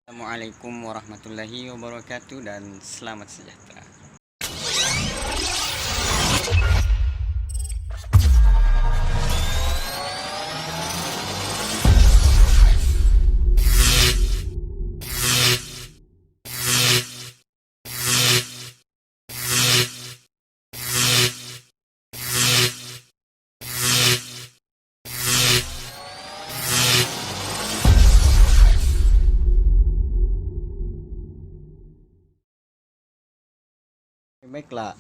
Assalamualaikum warahmatullahi wabarakatuh dan selamat sejahtera. Baiklah,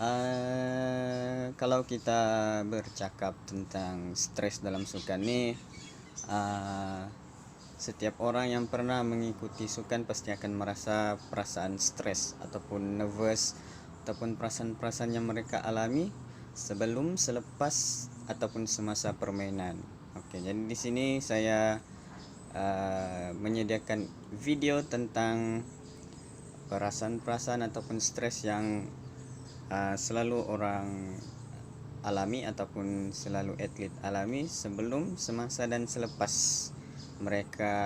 kalau kita bercakap tentang stres dalam sukan nih, setiap orang yang pernah mengikuti sukan pasti akan merasa perasaan stres ataupun nervous ataupun perasaan-perasaan yang mereka alami sebelum, selepas ataupun semasa permainan. Oke, jadi di sini saya menyediakan video tentang perasaan-perasaan ataupun stres yang selalu orang alami ataupun selalu atlet alami sebelum, semasa dan selepas mereka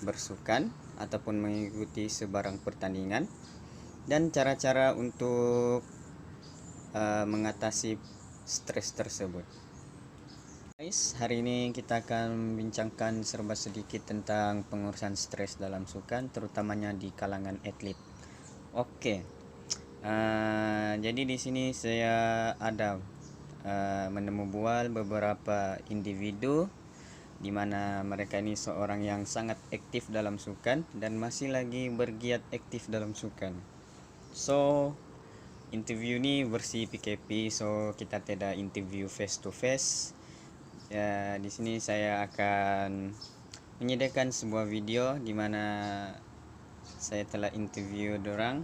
bersukan ataupun mengikuti sebarang pertandingan, dan cara-cara untuk mengatasi stres tersebut. Guys, hari ini kita akan membincangkan serba sedikit tentang pengurusan stres dalam sukan, terutamanya di kalangan atlet. Oke. Jadi di sini saya ada menemu bual beberapa individu di mana mereka ini seorang yang sangat aktif dalam sukan dan masih lagi bergiat aktif dalam sukan. So, interview ini versi PKP, so kita tidak interview face to face. Ya, di sini saya akan menyediakan sebuah video di mana saya telah interview dorang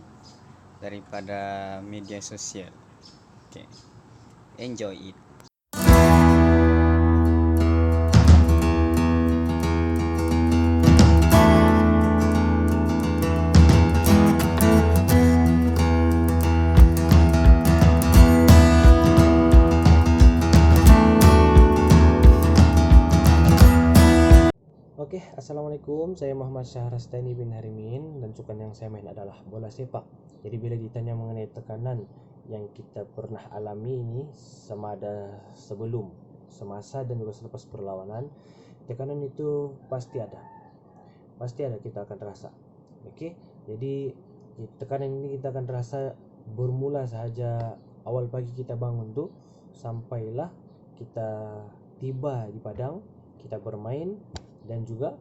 daripada media sosial. Okay. Enjoy it. Oke, Assalamualaikum. Saya Muhammad Syahrastani bin Harimin dan sukan yang saya main adalah bola sepak. Jadi bila ditanya mengenai tekanan yang kita pernah alami ini, sama ada sebelum, semasa dan juga selepas perlawanan, tekanan itu pasti ada. Pasti ada, kita akan rasa. Oke, jadi tekanan ini kita akan rasa bermula sahaja awal pagi kita bangun tuh, sampailah kita tiba di padang, kita bermain dan juga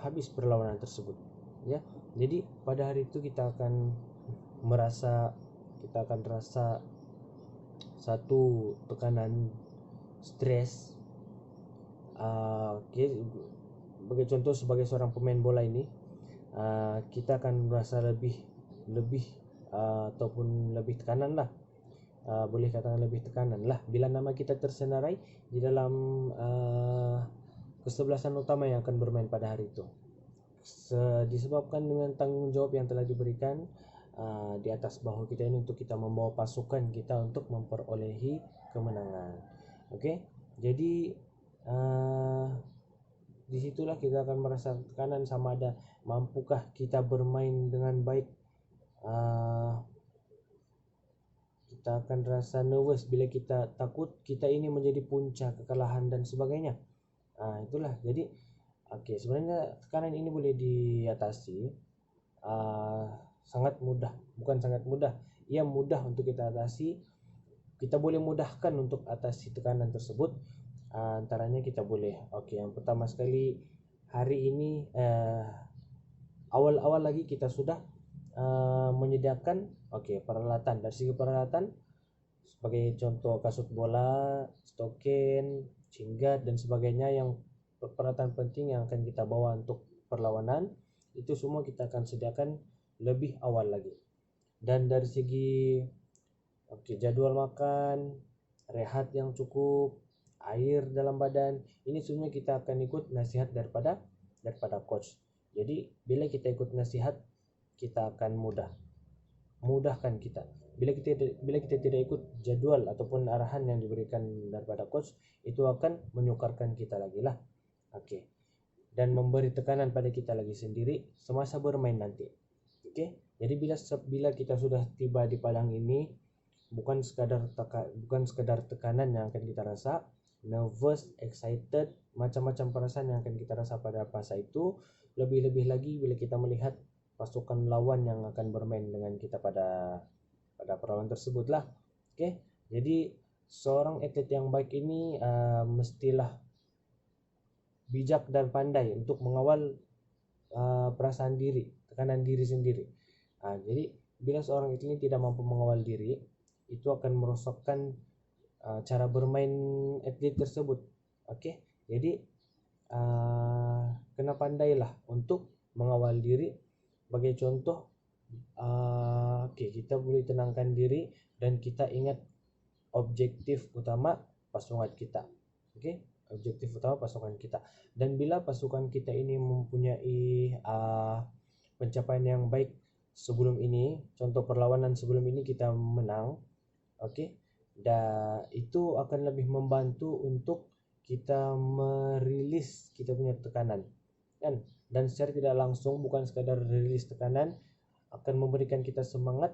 habis perlawanan tersebut, ya. Jadi pada hari itu kita akan rasa satu tekanan stres. Sebagai contoh, sebagai seorang pemain bola ini, kita akan merasa lebih ataupun lebih tekanan lah, boleh katakan lebih tekanan lah bila nama kita tersenarai di dalam kesebelasan utama yang akan bermain pada hari itu, disebabkan dengan tanggung jawab yang telah diberikan di atas bahu kita ini untuk kita membawa pasukan kita untuk memperolehi kemenangan. Oke, jadi disitulah kita akan merasa tekanan, sama ada mampukah kita bermain dengan baik. Kita akan rasa nervous bila kita takut kita ini menjadi punca kekalahan dan sebagainya. Itulah. Jadi sebenarnya tekanan ini boleh diatasi sangat mudah. Bukan sangat mudah, ia mudah untuk kita atasi. Kita boleh mudahkan untuk atasi tekanan tersebut. Antaranya kita boleh, yang pertama sekali, hari ini awal-awal lagi kita sudah menyediakan peralatan. Dari segi peralatan, sebagai contoh kasut bola, stokin, cinggat dan sebagainya, yang peralatan penting yang akan kita bawa untuk perlawanan, itu semua kita akan sediakan lebih awal lagi. Dan dari segi jadwal makan, rehat yang cukup, air dalam badan, ini semua kita akan ikut nasihat daripada coach. Jadi bila kita ikut nasihat, kita akan mudahkan kita. Bila kita tidak ikut jadwal ataupun arahan yang diberikan daripada coach, itu akan menyukarkan kita lagi lah. dan memberi tekanan pada kita lagi sendiri semasa bermain nanti. Oke, jadi bila kita sudah tiba di padang ini, bukan sekadar tekanan yang akan kita rasa, nervous, excited, macam-macam perasaan yang akan kita rasa pada fase itu, lebih-lebih lagi bila kita melihat pasukan lawan yang akan bermain dengan kita pada perlawanan tersebut lah. Oke, jadi seorang atlet yang baik ini mestilah bijak dan pandai untuk mengawal perasaan diri, tekanan diri sendiri. Jadi bila seorang atlet ini tidak mampu mengawal diri, itu akan merosakkan cara bermain atlet tersebut. Oke, jadi kena pandailah untuk mengawal diri. Sebagai contoh, kita boleh tenangkan diri dan kita ingat objektif utama pasukan kita. Objektif utama pasukan kita. Dan bila pasukan kita ini mempunyai pencapaian yang baik sebelum ini, contoh perlawanan sebelum ini kita menang, dan itu akan lebih membantu untuk kita merilis kita punya tekanan, kan? Dan secara tidak langsung, bukan sekadar rilis tekanan, akan memberikan kita semangat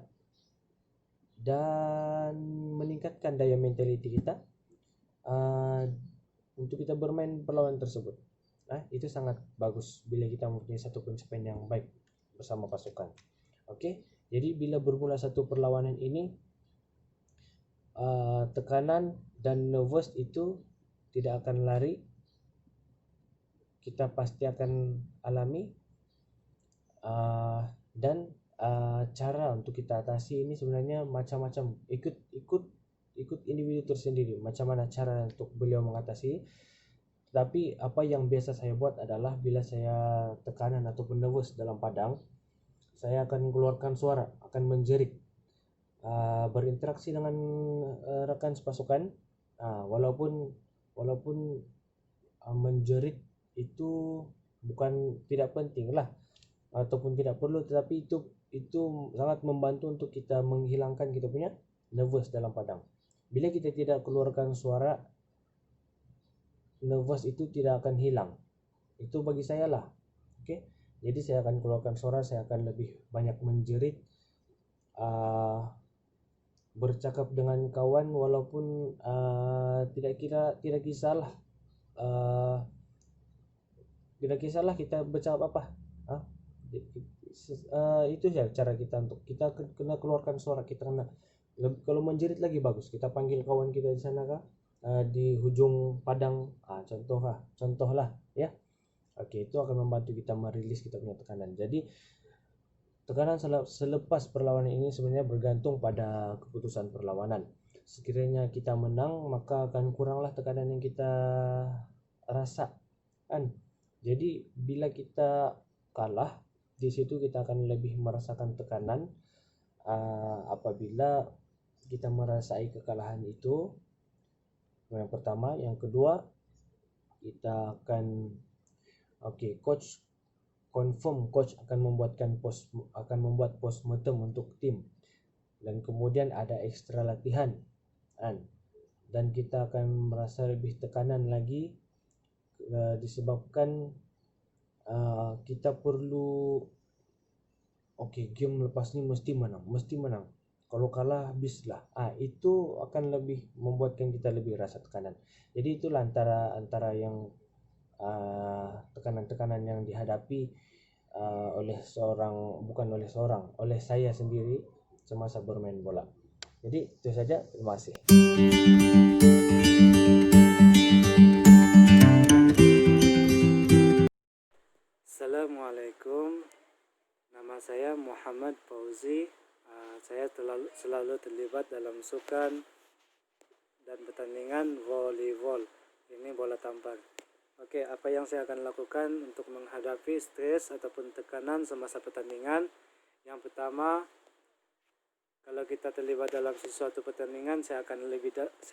dan meningkatkan daya mentality kita untuk kita bermain perlawanan tersebut. Itu sangat bagus bila kita mempunyai satu pencapaian yang baik bersama pasukan. Jadi bila bermula satu perlawanan ini, tekanan dan nervous itu tidak akan lari, kita pasti akan alami, dan cara untuk kita atasi ini sebenarnya macam-macam, ikut individu tersendiri macam mana cara untuk beliau mengatasi. Tapi apa yang biasa saya buat adalah bila saya tekanan ataupun nervous dalam padang, saya akan mengeluarkan suara, akan menjerit, berinteraksi dengan rekan sepasukan, walaupun menjerit itu bukan tidak penting lah ataupun tidak perlu, tetapi itu sangat membantu untuk kita menghilangkan kita punya nervous dalam padang. Bila kita tidak keluarkan suara, nervous itu tidak akan hilang. Itu bagi saya lah. Jadi saya akan keluarkan suara, saya akan lebih banyak menjerit, bercakap dengan kawan, walaupun tidak kisahlah kita bercakap apa, itu saja cara kita untuk kita kena keluarkan suara. Kita kena, kalau menjerit lagi bagus, kita panggil kawan kita di sana di hujung padang, contoh lah ya. Itu akan membantu kita merilis kita punya tekanan. Jadi tekanan selepas perlawanan ini sebenarnya bergantung pada keputusan perlawanan. Sekiranya kita menang, maka akan kuranglah tekanan yang kita rasa, kan? Jadi bila kita kalah, di situ kita akan lebih merasakan tekanan apabila kita merasai kekalahan itu. Yang pertama, yang kedua, kita akan coach akan membuat postmortem untuk tim, dan kemudian ada ekstra latihan, dan kita akan merasa lebih tekanan lagi disebabkan kita perlu game lepas ni mesti menang. Kalau kalah habislah. Itu akan lebih membuatkan kita lebih rasa tekanan. Jadi itulah antara yang tekanan-tekanan yang dihadapi oleh saya sendiri semasa bermain bola. Jadi itu saja, terima kasih. Assalamualaikum, nama saya Muhammad Fauzi. Saya selalu terlibat dalam sukan dan pertandingan volleyball. Ini bola tampar. Apa yang saya akan lakukan untuk menghadapi stres ataupun tekanan semasa pertandingan? Yang pertama, kalau kita terlibat dalam sesuatu pertandingan, saya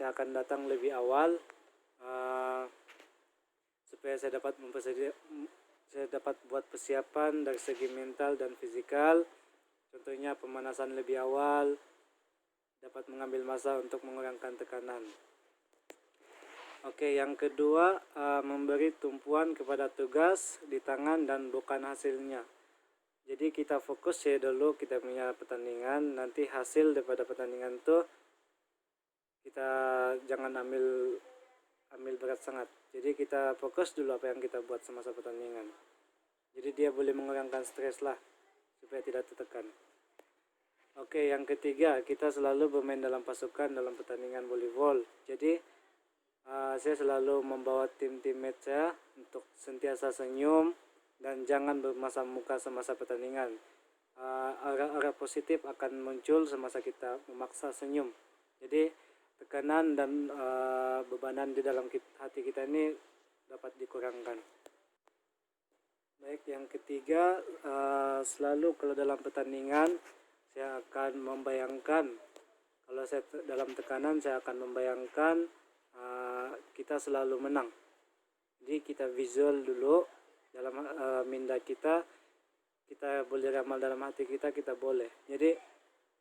akan datang lebih awal supaya saya dapat buat persiapan dari segi mental dan fisikal. Contohnya pemanasan lebih awal, dapat mengambil masa untuk mengurangkan tekanan. Oke, yang kedua memberi tumpuan kepada tugas di tangan dan bukan hasilnya. Jadi kita fokus ya dulu kita punya pertandingan, nanti hasil daripada pertandingan itu kita jangan ambil berat sangat. Jadi kita fokus dulu apa yang kita buat semasa pertandingan. Jadi dia boleh mengurangkan stres lah supaya tidak tertekan. Oke, yang ketiga kita selalu bermain dalam pasukan dalam pertandingan volleyball. Jadi saya selalu membawa tim-teammate saya untuk sentiasa senyum dan jangan bermasam muka semasa pertandingan. Aura-aura positif akan muncul semasa kita memaksa senyum. Jadi tekanan dan bebanan di dalam hati kita ini dapat dikurangkan. Baik, yang ketiga selalu kalau dalam pertandingan saya akan membayangkan, kalau saya dalam tekanan saya akan membayangkan kita selalu menang. Jadi kita visual dulu dalam minda kita boleh ramal dalam hati kita boleh. Jadi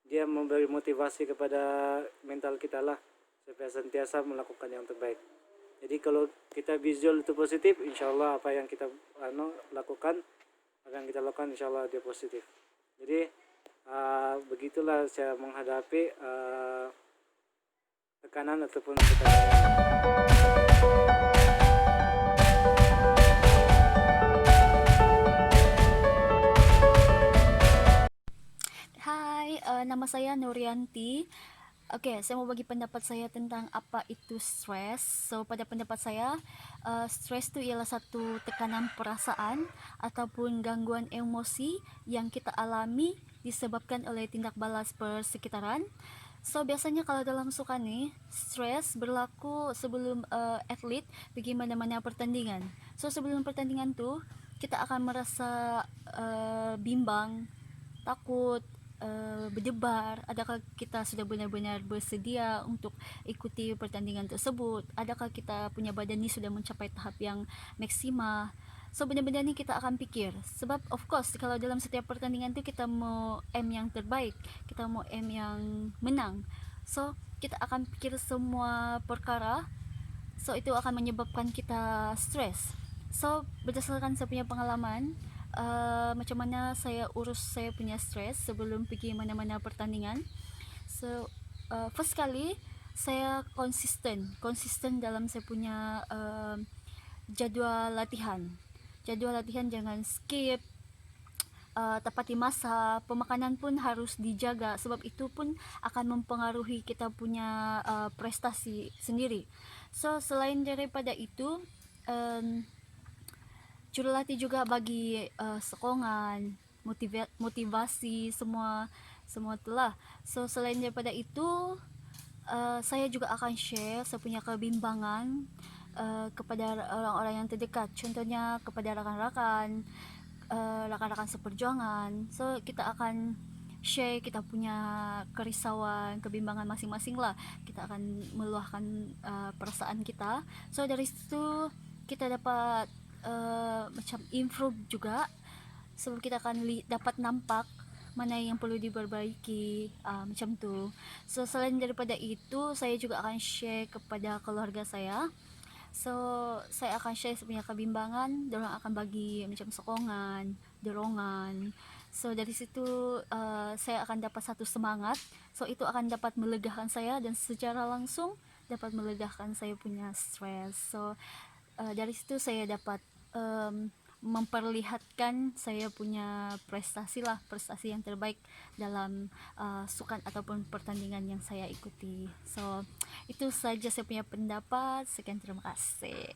dia memberi motivasi kepada mental kita lah supaya sentiasa melakukan yang terbaik. Jadi kalau kita visual itu positif, insya Allah apa yang kita lakukan insya Allah dia positif. Jadi begitulah saya menghadapi tekanan ataupun tekanan. Hai, nama saya Nurianti. Oke, saya mau bagi pendapat saya tentang apa itu stres. So, pada pendapat saya, stres itu ialah satu tekanan perasaan ataupun gangguan emosi yang kita alami disebabkan oleh tindak balas persekitaran. So, biasanya kalau dalam sukan nih, stres berlaku sebelum atlet pergi mana-mana pertandingan. So, sebelum pertandingan tuh, kita akan merasa bimbang, takut, berdebar. Adakah kita sudah benar-benar bersedia untuk ikuti pertandingan tersebut? Adakah kita punya badan ini sudah mencapai tahap yang maksima? So benar-benar ni kita akan pikir, sebab of course kalau dalam setiap pertandingan tu kita mau aim yang terbaik, kita mau aim yang menang. So kita akan pikir semua perkara, so itu akan menyebabkan kita stres. So berdasarkan saya punya pengalaman, macam mana saya urus saya punya stres sebelum pergi mana-mana pertandingan. So first kali saya konsisten dalam saya punya jadual latihan. Jangan skip, tepati masa, pemakanan pun harus dijaga sebab itu pun akan mempengaruhi kita punya prestasi sendiri. So selain daripada itu, jurulatih juga bagi sokongan, motivasi, semua itulah. So selain daripada itu, saya juga akan share saya punya kebimbangan kepada orang-orang yang terdekat, contohnya kepada rakan-rakan seperjuangan. So kita akan share kita punya kerisauan, kebimbangan masing-masing lah. Kita akan meluahkan perasaan kita. So dari situ kita dapat macam improve juga, sebab kita akan dapat nampak mana yang perlu diperbaiki, macam tu. So selain daripada itu, saya juga akan share kepada keluarga saya. So saya akan share sepunya kebimbangan, dorang akan bagi macam sokongan, dorongan. So dari situ saya akan dapat satu semangat. So itu akan dapat melegakan saya dan secara langsung dapat melegakan saya punya stres. So dari situ saya dapat memperlihatkan saya punya prestasi yang terbaik dalam sukan ataupun pertandingan yang saya ikuti. So itu saja saya punya pendapat. Sekian, terima kasih.